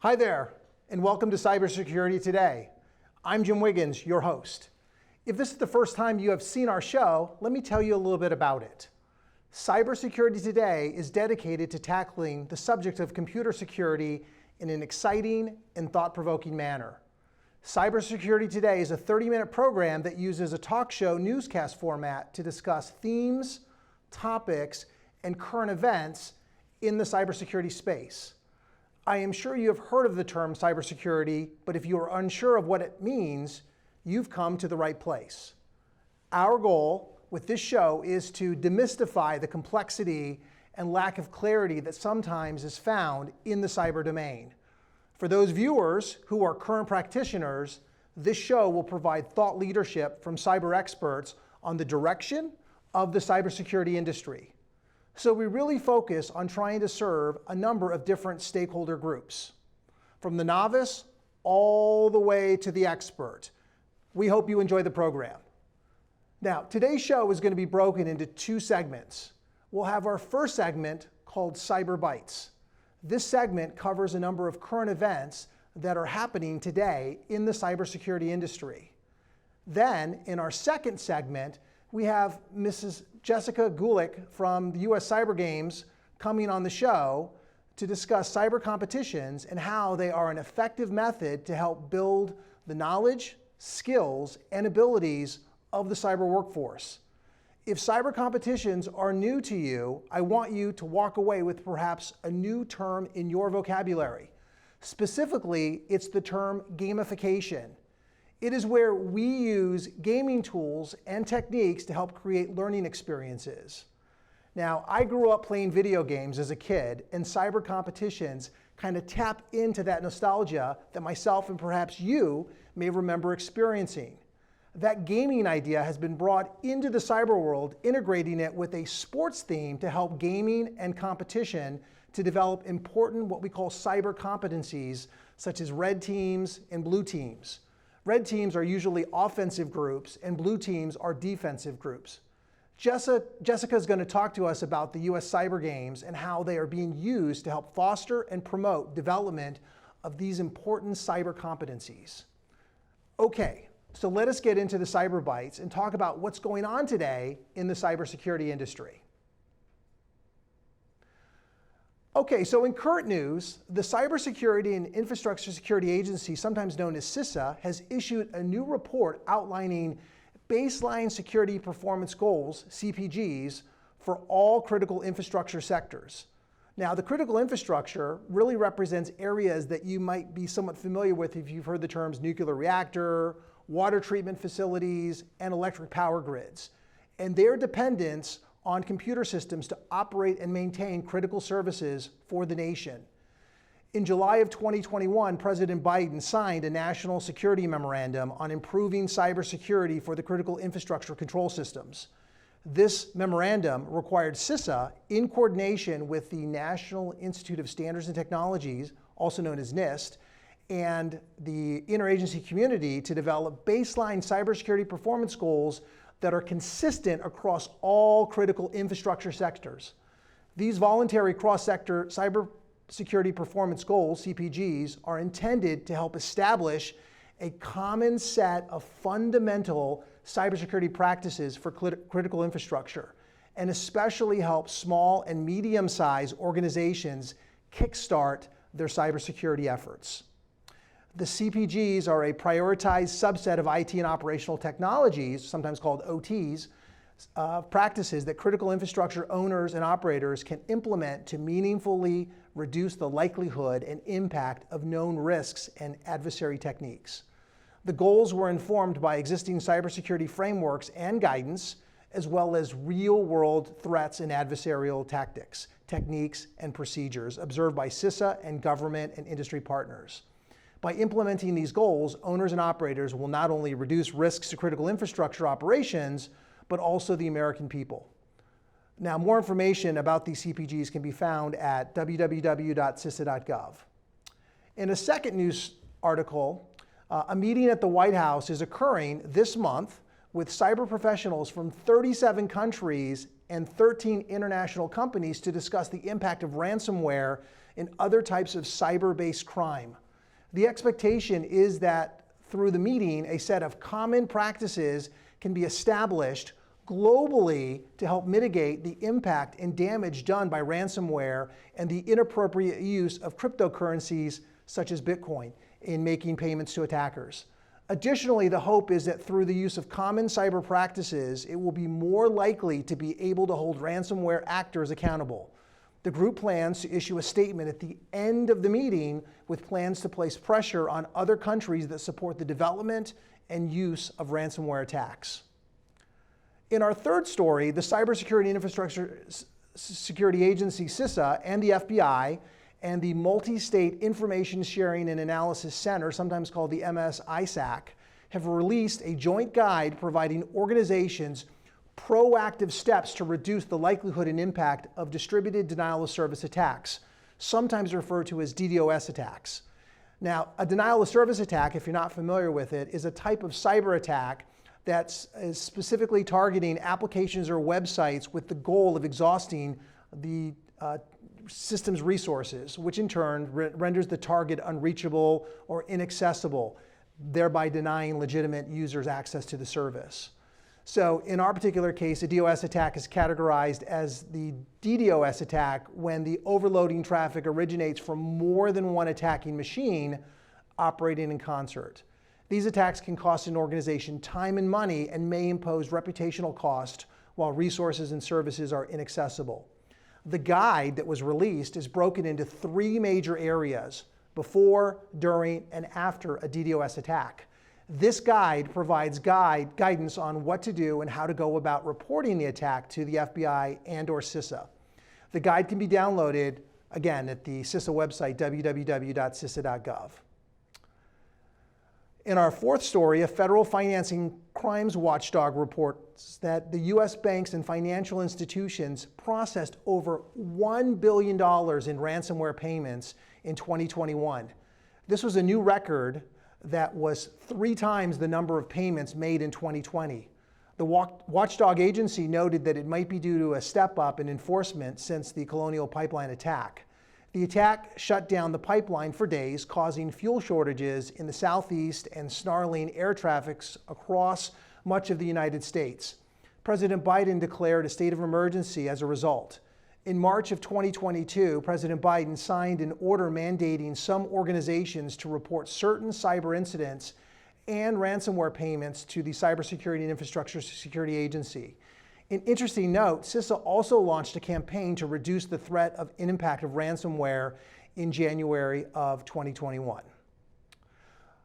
Hi there, and welcome to Cybersecurity Today. I'm Jim Wiggins, your host. If this is the first time you have seen our show, let me tell you a little bit about it. Cybersecurity Today is dedicated to tackling the subject of computer security in an exciting and thought-provoking manner. Cybersecurity Today is a 30-minute program that uses a talk show newscast format to discuss themes, topics, and current events in the cybersecurity space. I am sure you have heard of the term cybersecurity, but if you are unsure of what it means, you've come to the right place. Our goal with this show is to demystify the complexity and lack of clarity that sometimes is found in the cyber domain. For those viewers who are current practitioners, this show will provide thought leadership from cyber experts on the direction of the cybersecurity industry. So we really focus on trying to serve a number of different stakeholder groups, from the novice all the way to the expert. We hope you enjoy the program. Now, today's show is going to be broken into two segments. We'll have our first segment called Cyber Bites. This segment covers a number of current events that are happening today in the cybersecurity industry. Then, in our second segment, we have Mrs. Jessica Gulick from the US Cyber Games coming on the show to discuss cyber competitions and how they are an effective method to help build the knowledge, skills, and abilities of the cyber workforce. If cyber competitions are new to you, I want you to walk away with perhaps a new term in your vocabulary. Specifically, it's the term gamification. It is where we use gaming tools and techniques to help create learning experiences. Now, I grew up playing video games as a kid, and cyber competitions kind of tap into that nostalgia that myself and perhaps you may remember experiencing. That gaming idea has been brought into the cyber world, integrating it with a sports theme to help gaming and competition to develop important what we call cyber competencies, such as red teams and blue teams. Red teams are usually offensive groups, and blue teams are defensive groups. Jessica is going to talk to us about the US Cyber Games and how they are being used to help foster and promote development of these important cyber competencies. Okay, so let us get into the Cyber Bites and talk about what's going on today in the cybersecurity industry. Okay, so in current news, the Cybersecurity and Infrastructure Security Agency, sometimes known as CISA, has issued a new report outlining baseline security performance goals, CPGs, for all critical infrastructure sectors. Now, the critical infrastructure really represents areas that you might be somewhat familiar with if you've heard the terms nuclear reactor, water treatment facilities, and electric power grids, and their dependence on computer systems to operate and maintain critical services for the nation. In July of 2021, President Biden signed a national security memorandum on improving cybersecurity for the critical infrastructure control systems. This memorandum required CISA, in coordination with the National Institute of Standards and Technologies, also known as NIST, and the interagency community to develop baseline cybersecurity performance goals that are consistent across all critical infrastructure sectors. These voluntary cross-sector cybersecurity performance goals, CPGs, are intended to help establish a common set of fundamental cybersecurity practices for critical infrastructure, and especially help small and medium-sized organizations kickstart their cybersecurity efforts. The CPGs are a prioritized subset of IT and operational technologies, sometimes called OTs, practices that critical infrastructure owners and operators can implement to meaningfully reduce the likelihood and impact of known risks and adversary techniques. The goals were informed by existing cybersecurity frameworks and guidance, as well as real-world threats and adversarial tactics, techniques, and procedures observed by CISA and government and industry partners. By implementing these goals, owners and operators will not only reduce risks to critical infrastructure operations, but also the American people. Now, more information about these CPGs can be found at www.cisa.gov. In a second news article, a meeting at the White House is occurring this month with cyber professionals from 37 countries and 13 international companies to discuss the impact of ransomware and other types of cyber-based crime. The expectation is that through the meeting, a set of common practices can be established globally to help mitigate the impact and damage done by ransomware and the inappropriate use of cryptocurrencies such as Bitcoin in making payments to attackers. Additionally, the hope is that through the use of common cyber practices, it will be more likely to be able to hold ransomware actors accountable. The group plans to issue a statement at the end of the meeting with plans to place pressure on other countries that support the development and use of ransomware attacks. In our third story, the Cybersecurity and Infrastructure Security Agency, CISA, and the FBI, and the Multi-State Information Sharing and Analysis Center, sometimes called the MS-ISAC, have released a joint guide providing organizations proactive steps to reduce the likelihood and impact of distributed denial-of-service attacks, sometimes referred to as DDoS attacks. Now, a denial-of-service attack, if you're not familiar with it, is a type of cyber attack that is specifically targeting applications or websites with the goal of exhausting the system's resources, which in turn renders the target unreachable or inaccessible, thereby denying legitimate users access to the service. So in our particular case, a DOS attack is categorized as the DDoS attack when the overloading traffic originates from more than one attacking machine operating in concert. These attacks can cost an organization time and money and may impose reputational cost while resources and services are inaccessible. The guide that was released is broken into three major areas: before, during, and after a DDoS attack. This guide provides guidance on what to do and how to go about reporting the attack to the FBI and/or CISA. The guide can be downloaded, again, at the CISA website, www.cisa.gov. In our fourth story, a federal financing crimes watchdog reports that the U.S. banks and financial institutions processed over $1 billion in ransomware payments in 2021. This was a new record that was 3 times the number of payments made in 2020. The watchdog agency noted that it might be due to a step up in enforcement since the Colonial Pipeline attack. The attack shut down the pipeline for days, causing fuel shortages in the southeast and snarling air traffics across much of the United States. President Biden declared a state of emergency as a result. In March of 2022, President Biden signed an order mandating some organizations to report certain cyber incidents and ransomware payments to the Cybersecurity and Infrastructure Security Agency. An interesting note, CISA also launched a campaign to reduce the threat of and impact of ransomware in January of 2021.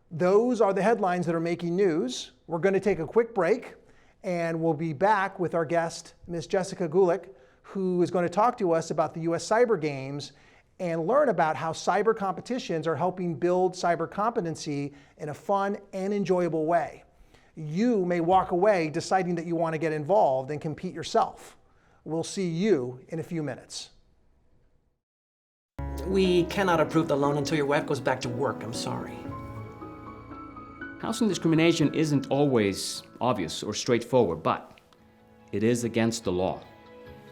Those are the headlines that are making news. We're going to take a quick break, and we'll be back with our guest, Ms. Jessica Gulick, who is going to talk to us about the U.S. Cyber Games and learn about how cyber competitions are helping build cyber competency in a fun and enjoyable way. You may walk away deciding that you want to get involved and compete yourself. We'll see you in a few minutes. We cannot approve the loan until your wife goes back to work. I'm sorry. Housing discrimination isn't always obvious or straightforward, but it is against the law.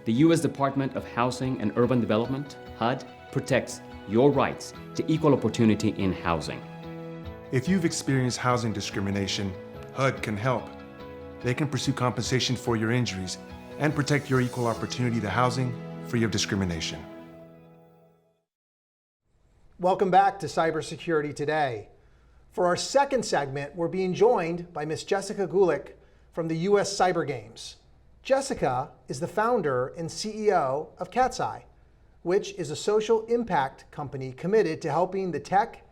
The U.S. Department of Housing and Urban Development, HUD, protects your rights to equal opportunity in housing. If you've experienced housing discrimination, HUD can help. They can pursue compensation for your injuries and protect your equal opportunity to housing free of discrimination. Welcome back to Cybersecurity Today. For our second segment, we're being joined by Ms. Jessica Gulick from the U.S. Cyber Games. Jessica is the founder and CEO of Cat's Eye, which is a social impact company committed to helping the tech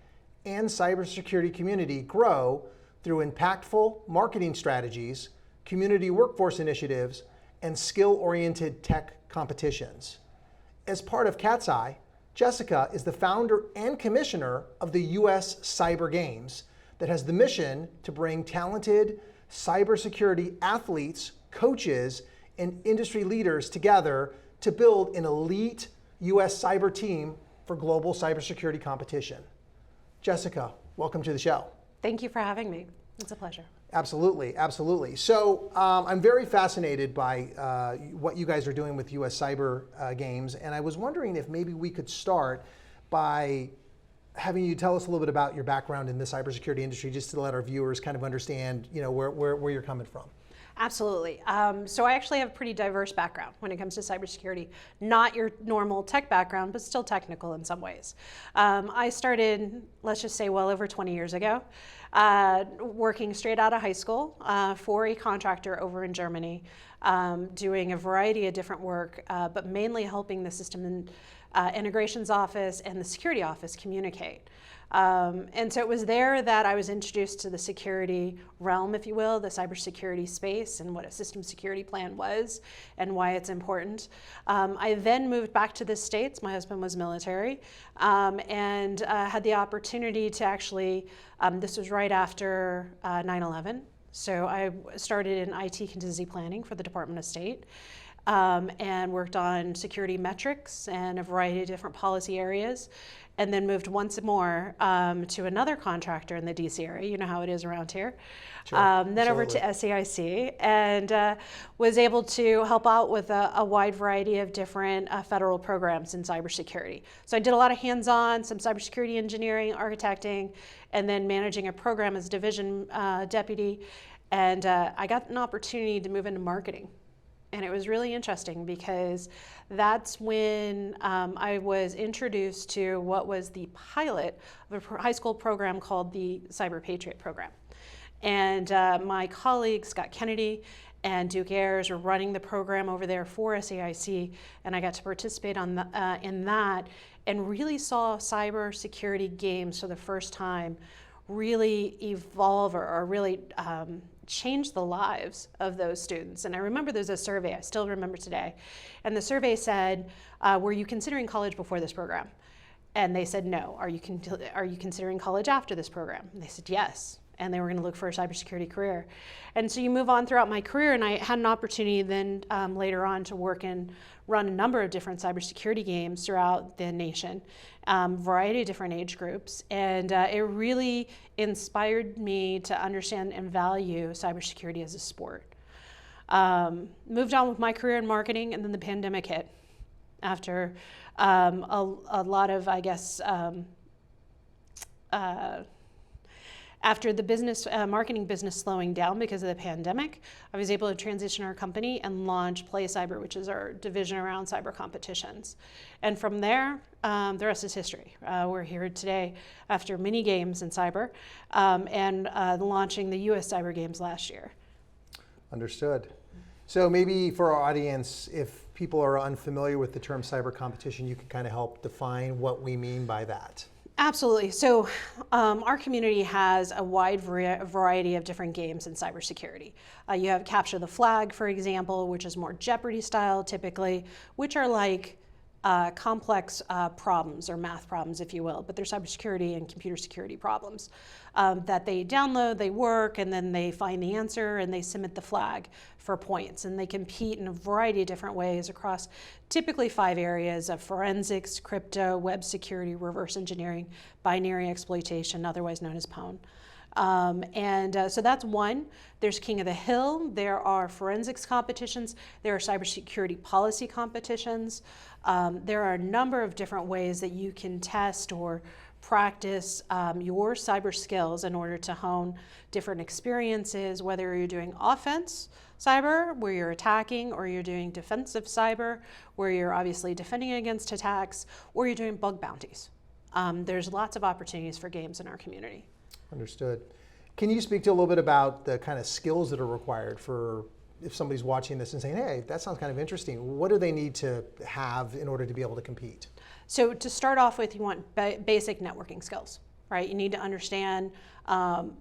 and cybersecurity community grow through impactful marketing strategies, community workforce initiatives, and skill-oriented tech competitions. As part of Cat's Eye, Jessica is the founder and commissioner of the U.S. Cyber Games that has the mission to bring talented cybersecurity athletes, coaches, and industry leaders together to build an elite U.S. cyber team for global cybersecurity competition. Jessica, welcome to the show. Thank you for having me. It's a pleasure. Absolutely, absolutely. So I'm very fascinated by what you guys are doing with U.S. Cyber Games, and I was wondering if maybe we could start by having you tell us a little bit about your background in the cybersecurity industry, just to let our viewers kind of understand, where you're coming from. Absolutely. So I actually have a pretty diverse background when it comes to cybersecurity. Not your normal tech background, but still technical in some ways. I started, let's just say, well over 20 years ago, working straight out of high school for a contractor over in Germany, doing a variety of different work, but mainly helping the system integrations office and the security office communicate. And so it was there that I was introduced to the security realm, if you will, the cybersecurity space and what a system security plan was and why it's important. I then moved back to the States. My husband was military and had the opportunity to actually, this was right after 9/11. So I started in IT contingency planning for the Department of State. And worked on security metrics and a variety of different policy areas, and then moved once more to another contractor in the DC area. You know how it is around here. Sure, Then over to SAIC, and was able to help out with a wide variety of different federal programs in cybersecurity. So I did a lot of hands-on, some cybersecurity engineering, architecting, and then managing a program as division deputy. And I got an opportunity to move into marketing. And it was really interesting because that's when I was introduced to what was the pilot of a high school program called the Cyber Patriot program. And my colleagues, Scott Kennedy and Duke Ayers, were running the program over there for SAIC, and I got to participate in that and really saw cybersecurity games for the first time really evolve or really change the lives of those students. And I remember there's a survey, I still remember today, and the survey said, were you considering college before this program? And they said no. Are you considering college after this program? And they said yes. And they were going to look for a cybersecurity career. And so you move on throughout my career, and I had an opportunity then later on to work and run a number of different cybersecurity games throughout the nation, variety of different age groups. And it really inspired me to understand and value cybersecurity as a sport. Moved on with my career in marketing, and then the pandemic hit. After a lot of, I guess, after the business, marketing business slowing down because of the pandemic, I was able to transition our company and launch Play Cyber, which is our division around cyber competitions. And from there, the rest is history. We're here today after many games in cyber and launching the US Cyber Games last year. Understood. So maybe for our audience, if people are unfamiliar with the term cyber competition, you can kind of help define what we mean by that. Absolutely. So our community has a wide variety of different games in cybersecurity. You have Capture the Flag, for example, which is more Jeopardy style typically, which are like complex problems or math problems, if you will, but they're cybersecurity and computer security problems that they download, they work, and then they find the answer and they submit the flag for points. And they compete in a variety of different ways across typically 5 areas of forensics, crypto, web security, reverse engineering, binary exploitation, otherwise known as PWN. So that's one. There's King of the Hill. There are forensics competitions. There are cybersecurity policy competitions. There are a number of different ways that you can test or practice your cyber skills in order to hone different experiences, whether you're doing offense cyber, where you're attacking, or you're doing defensive cyber, where you're obviously defending against attacks, or you're doing bug bounties. There's lots of opportunities for games in our community. Understood. Can you speak to a little bit about the kind of skills that are required for if somebody's watching this and saying, hey, that sounds kind of interesting. What do they need to have in order to be able to compete? So to start off with, you want basic networking skills, right? You need to understand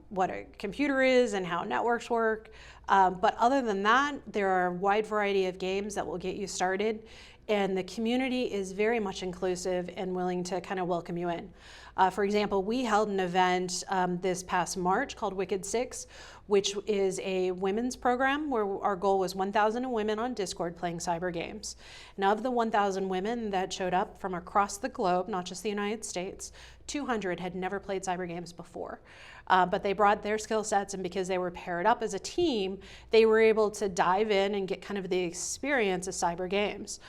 what a computer is and how networks work. But other than that, there are a wide variety of games that will get you started. And the community is very much inclusive and willing to kind of welcome you in. For example, we held an event this past March called Wicked 6, which is a women's program where our goal was 1,000 women on Discord playing cyber games. And of the 1,000 women that showed up from across the globe, not just the United States, 200 had never played cyber games before. But they brought their skill sets, and because they were paired up as a team, they were able to dive in and get kind of the experience of cyber games.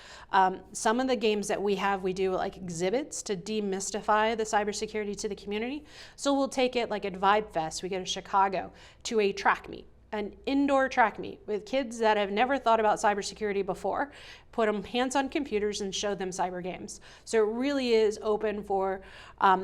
Some of the games that we have, we do like exhibits to demystify the cybersecurity to the community. So we'll take it like at Vibe Fest, we go to Chicago to a track meet, an indoor track meet with kids that have never thought about cybersecurity before, put them hands on computers and show them cyber games. So it really is open for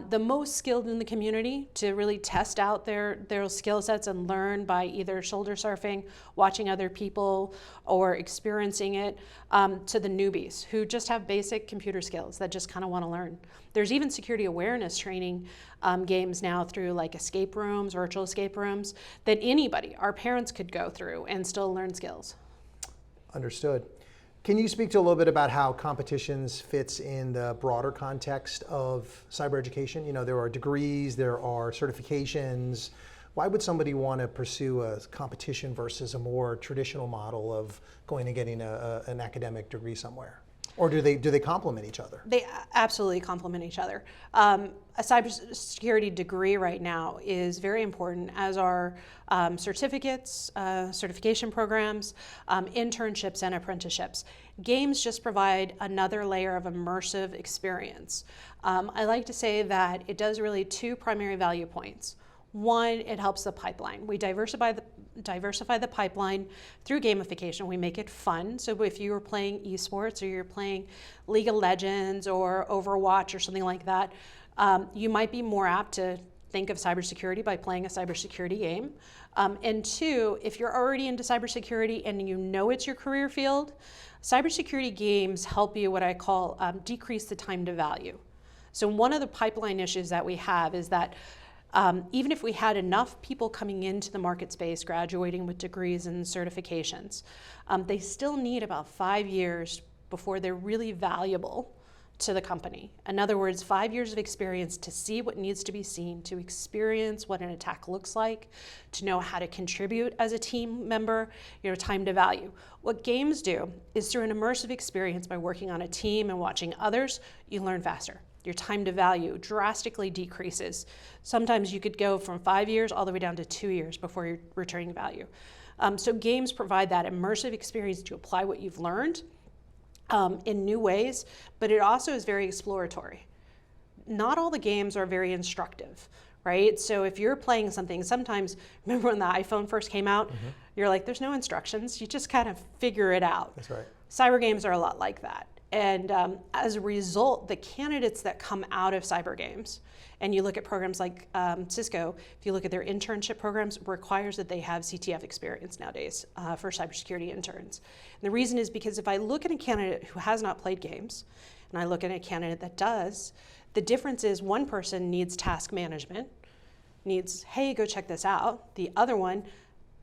the most skilled in the community to really test out their skill sets and learn by either shoulder surfing, watching other people, or experiencing it, to the newbies who just have basic computer skills that just kind of want to learn. There's even security awareness training games now through like escape rooms, virtual escape rooms, that anybody, our parents, could go through and still learn skills. Understood. Can you speak to a little bit about how competitions fits in the broader context of cyber education? You know, there are degrees, there are certifications. Why would somebody want to pursue a competition versus a more traditional model of going and getting an academic degree somewhere? Or do they complement each other? They absolutely complement each other. A cybersecurity degree right now is very important, as are certificates, certification programs, internships, and apprenticeships. Games just provide another layer of immersive experience. I like to say that it does really two primary value points. One, it helps the pipeline. We diversify the pipeline through gamification. We make it fun. So if you're playing esports or you're playing League of Legends or Overwatch or something like that, you might be more apt to think of cybersecurity by playing a cybersecurity game. And two, if you're already into cybersecurity and you know it's your career field, cybersecurity games help you, what I call, decrease the time to value. So one of the pipeline issues that we have is that even if we had enough people coming into the market space, graduating with degrees and certifications, they still need about 5 years before they're really valuable to the company. In other words, 5 years of experience to see what needs to be seen, to experience what an attack looks like, to know how to contribute as a team member, time to value. What games do is through an immersive experience by working on a team and watching others, you learn faster. Your time to value drastically decreases. Sometimes you could go from 5 years all the way down to 2 years before you're returning value. So games provide that immersive experience to apply what you've learned in new ways, but it also is very exploratory. Not all the games are very instructive, right? So if you're playing something, sometimes, remember when the iPhone first came out, you're like, there's no instructions, you just kind of figure it out. That's right. Cyber games are a lot like that. And as a result, the candidates that come out of cyber games, and you look at programs like Cisco, if you look at their internship programs, requires that they have CTF experience nowadays for cybersecurity interns. And the reason is because if I look at a candidate who has not played games, and I look at a candidate that does, the difference is one person needs task management, needs, hey, go check this out. The other one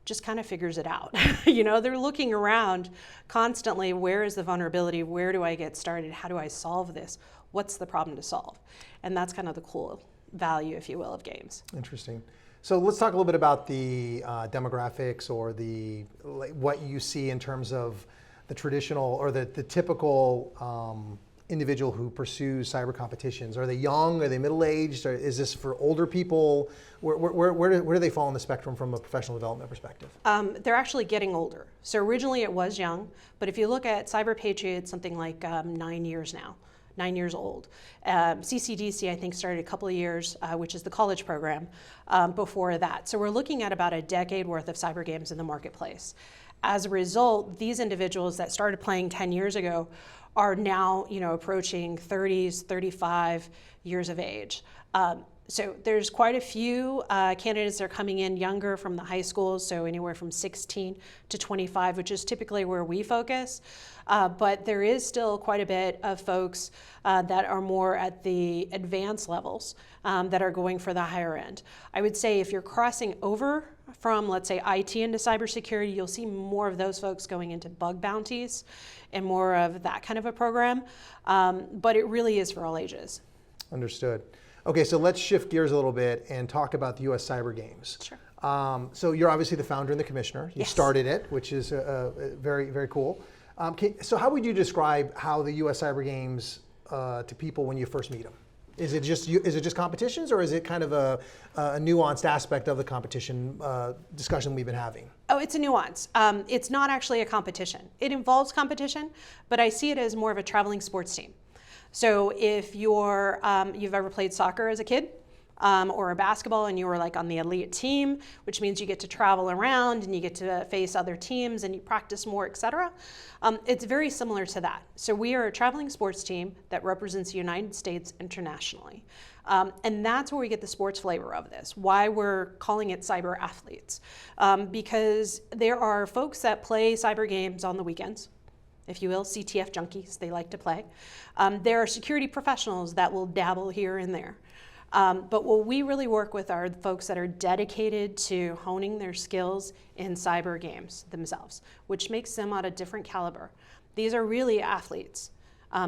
just kind of figures it out. They're looking around constantly, where is the vulnerability? Where do I get started? How do I solve this? What's the problem to solve? And that's kind of the cool value, if you will, of games. Interesting. So let's talk a little bit about the demographics or what you see in terms of the traditional or the typical individual who pursues cyber competitions. Are they young? Are they middle-aged? Or is this for older people? Where do they fall on the spectrum from a professional development perspective? They're actually getting older. So originally it was young, but if you look at Cyber Patriot, something like 9 years now. 9 years old. CCDC, I think, started a couple of years, which is the college program, before that. So we're looking at about a decade worth of cyber games in the marketplace. As a result, these individuals that started playing 10 years ago are now, approaching 30s, 35 years of age. So there's quite a few candidates that are coming in younger from the high schools, so anywhere from 16 to 25, which is typically where we focus. But there is still quite a bit of folks that are more at the advanced levels that are going for the higher end. I would say if you're crossing over from, let's say, IT into cybersecurity, you'll see more of those folks going into bug bounties and more of that kind of a program. But it really is for all ages. Understood. Okay, so let's shift gears a little bit and talk about the U.S. Cyber Games. Sure. So you're obviously the founder and the commissioner. You Yes. started it, which is very, very cool. So how would you describe how the U.S. Cyber Games to people when you first meet them? Is it just competitions, or is it kind of a nuanced aspect of the competition discussion we've been having? Oh, it's a nuance. It's not actually a competition. It involves competition, but I see it as more of a traveling sports team. So if you've ever played soccer as a kid, or a basketball, and you were like on the elite team, which means you get to travel around and you get to face other teams and you practice more, etc. It's very similar to that. So we are a traveling sports team that represents the United States internationally. And that's where we get the sports flavor of this, why we're calling it cyber athletes. Because there are folks that play cyber games on the weekends, if you will, CTF junkies, they like to play. There are security professionals that will dabble here and there. But what we really work with are the folks that are dedicated to honing their skills in cyber games themselves, which makes them at a different caliber. These are really athletes.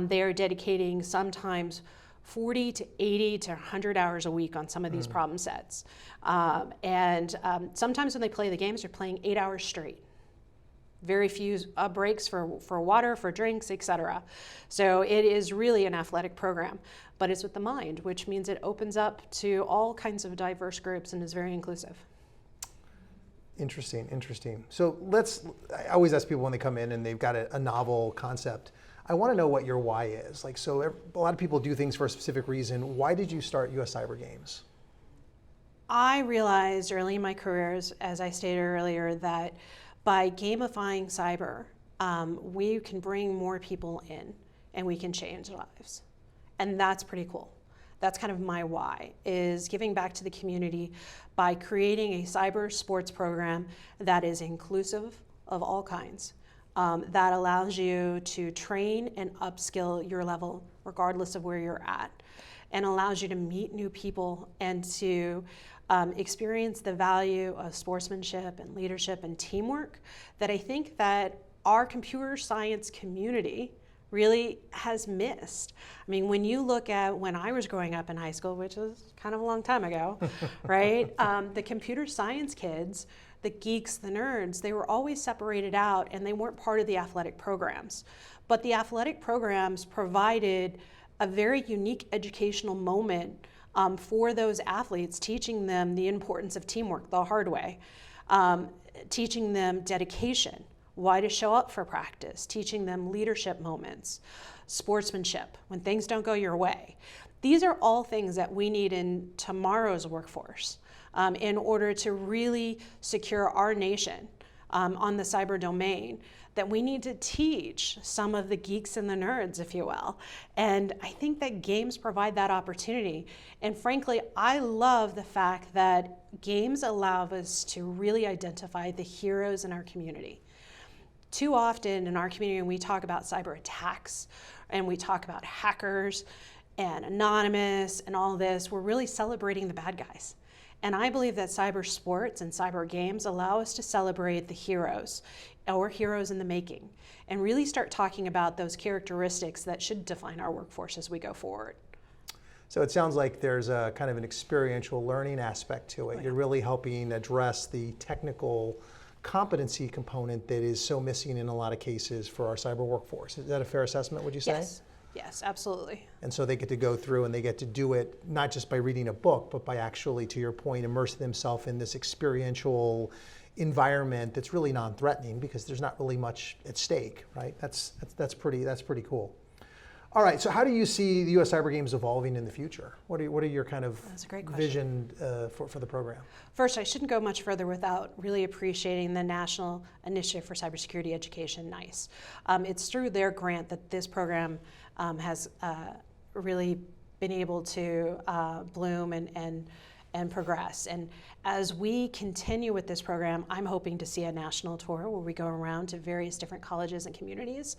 They are dedicating sometimes 40 to 80 to 100 hours a week on some of these problem sets. And sometimes when they play the games, they're playing 8 hours straight. Very few breaks for water, for drinks, etc. So it is really an athletic program, but it's with the mind, which means it opens up to all kinds of diverse groups and is very inclusive. Interesting, interesting. So I always ask people when they come in and they've got a novel concept, I want to know what your why is. Like, so a lot of people do things for a specific reason. Why did you start US Cyber Games? I realized early in my career, as I stated earlier, that by gamifying cyber, we can bring more people in and we can change lives. And that's pretty cool. That's kind of my why, is giving back to the community by creating a cyber sports program that is inclusive of all kinds, that allows you to train and upskill your level regardless of where you're at, and allows you to meet new people and to experience the value of sportsmanship and leadership and teamwork that I think that our computer science community really has missed. I mean, when you look at when I was growing up in high school, which was kind of a long time ago, right? The computer science kids, the geeks, the nerds, they were always separated out and they weren't part of the athletic programs. But the athletic programs provided a very unique educational moment for those athletes, teaching them the importance of teamwork the hard way, teaching them dedication, why to show up for practice, teaching them leadership moments, sportsmanship, when things don't go your way. These are all things that we need in tomorrow's workforce in order to really secure our nation on the cyber domain, that we need to teach some of the geeks and the nerds, if you will. And I think that games provide that opportunity. And frankly, I love the fact that games allow us to really identify the heroes in our community. Too often in our community, when we talk about cyber attacks and we talk about hackers and anonymous and all this, we're really celebrating the bad guys. And I believe that cyber sports and cyber games allow us to celebrate the heroes or heroes in the making and really start talking about those characteristics that should define our workforce as we go forward. So it sounds like there's a kind of an experiential learning aspect to it. Oh, yeah. You're really helping address the technical competency component that is so missing in a lot of cases for our cyber workforce. Is that a fair assessment, would you say? Yes. Yes, absolutely. And so they get to go through and they get to do it not just by reading a book, but by actually, to your point, immersing themselves in this experiential environment that's really non-threatening because there's not really much at stake, right? That's pretty cool. All right, so how do you see the U.S. Cyber Games evolving in the future? What are your kind of That's a great question. vision for the program? First, I shouldn't go much further without really appreciating the National Initiative for Cybersecurity Education, NICE. It's through their grant that this program has really been able to bloom and progress. And as we continue with this program, I'm hoping to see a national tour where we go around to various different colleges and communities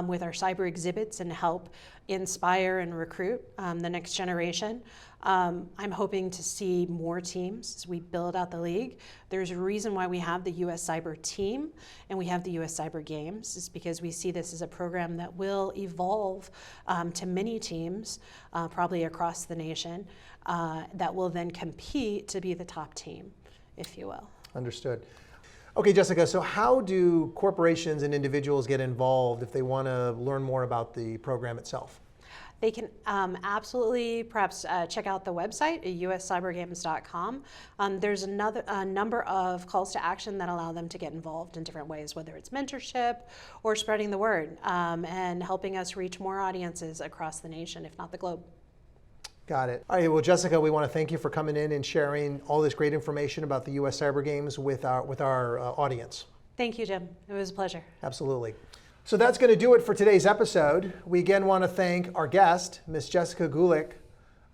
with our cyber exhibits and help inspire and recruit the next generation. I'm hoping to see more teams as we build out the league. There's a reason why we have the US Cyber Team and we have the US Cyber Games, is because we see this as a program that will evolve to many teams, probably across the nation, that will then compete to be the top team if you will. Understood. Okay, Jessica, so how do corporations and individuals get involved if they want to learn more about the program itself? They can absolutely perhaps check out the website at uscybergames.com. There's a number of calls to action that allow them to get involved in different ways, whether it's mentorship or spreading the word and helping us reach more audiences across the nation, if not the globe. Got it. All right, well, Jessica, we want to thank you for coming in and sharing all this great information about the U.S. Cyber Games with our audience. Thank you, Jim. It was a pleasure. Absolutely. So that's going to do it for today's episode. We again want to thank our guest, Ms. Jessica Gulick,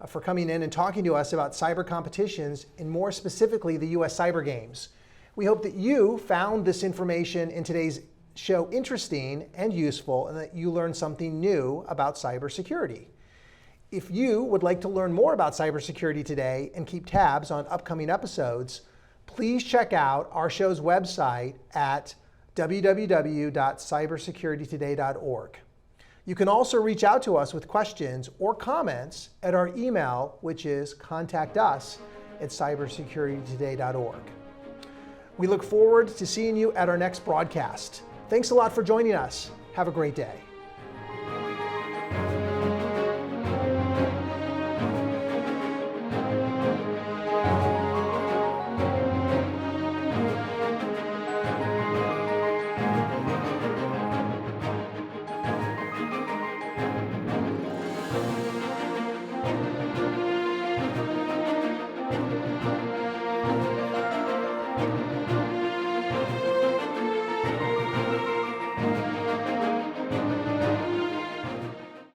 for coming in and talking to us about cyber competitions and more specifically the U.S. Cyber Games. We hope that you found this information in today's show interesting and useful and that you learned something new about cybersecurity. If you would like to learn more about cybersecurity today and keep tabs on upcoming episodes, please check out our show's website at www.cybersecuritytoday.org. You can also reach out to us with questions or comments at our email, which is contactus@cybersecuritytoday.org. We look forward to seeing you at our next broadcast. Thanks a lot for joining us. Have a great day.